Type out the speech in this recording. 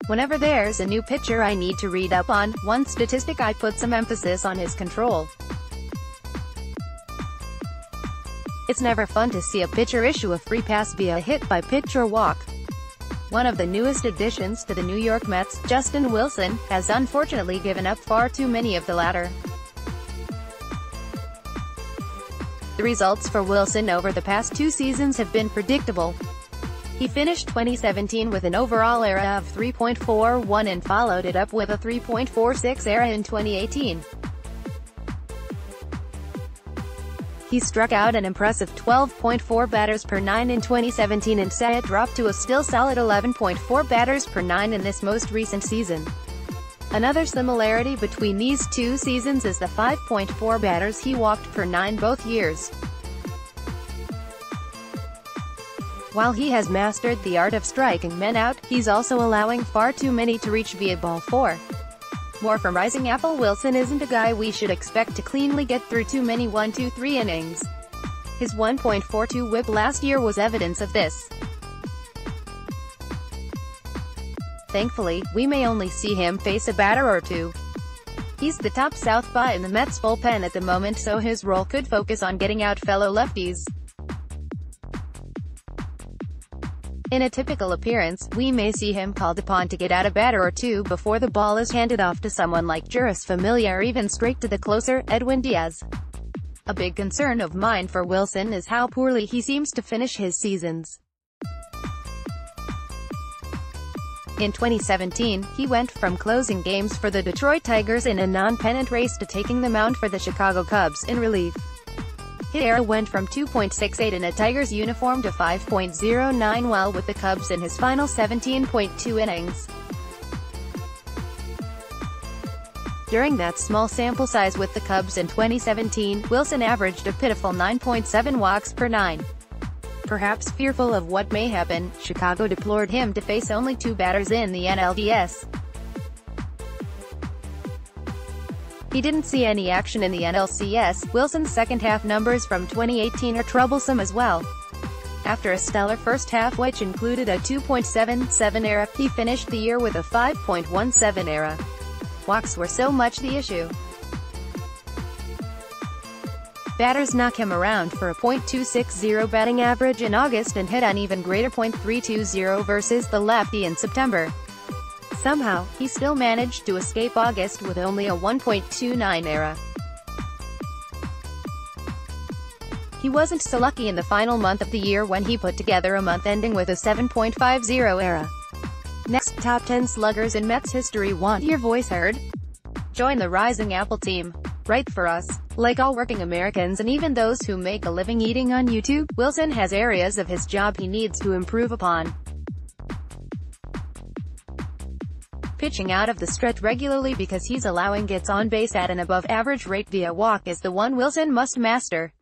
Whenever there's a new pitcher I need to read up on, one statistic I put some emphasis on is control. It's never fun to see a pitcher issue a free pass via hit by pitch or walk. One of the newest additions to the New York Mets, Justin Wilson, has unfortunately given up far too many of the latter. The results for Wilson over the past 2 seasons have been predictable. He finished 2017 with an overall ERA of 3.41 and followed it up with a 3.46 ERA in 2018. He struck out an impressive 12.4 batters per 9 in 2017 and saw it drop to a still solid 11.4 batters per 9 in this most recent season. Another similarity between these 2 seasons is the 5.4 batters he walked per 9 both years. While he has mastered the art of striking men out, he's also allowing far too many to reach via ball 4. More from Rising Apple. Wilson isn't a guy we should expect to cleanly get through too many 1-2-3 innings. His 1.42 whip last year was evidence of this. Thankfully, we may only see him face a batter or 2. He's the top southpaw in the Mets bullpen at the moment, so his role could focus on getting out fellow lefties. In a typical appearance, we may see him called upon to get out a batter or 2 before the ball is handed off to someone like Juris Familia or even straight to the closer, Edwin Diaz. A big concern of mine for Wilson is how poorly he seems to finish his seasons. In 2017, he went from closing games for the Detroit Tigers in a non-pennant race to taking the mound for the Chicago Cubs in relief. His ERA went from 2.68 in a Tigers uniform to 5.09 while with the Cubs in his final 17.2 innings. During that small sample size with the Cubs in 2017, Wilson averaged a pitiful 9.7 walks per 9. Perhaps fearful of what may happen, Chicago deplored him to face only 2 batters in the NLDS. He didn't see any action in the NLCS. Wilson's second-half numbers from 2018 are troublesome as well. After a stellar first half which included a 2.77 ERA, he finished the year with a 5.17 ERA. Walks were so much the issue. Batters knock him around for a .260 batting average in August and hit an even greater .320 versus the lefty in September. Somehow, he still managed to escape August with only a 1.29 ERA. He wasn't so lucky in the final month of the year when he put together a month ending with a 7.50 ERA. Next, top 10 sluggers in Mets history want your voice heard? Join the Rising Apple team. Write for us. Like all working Americans and even those who make a living eating on YouTube, Wilson has areas of his job he needs to improve upon. Pitching out of the stretch regularly because he's allowing gets on base at an above-average rate via walk is the one Wilson must master.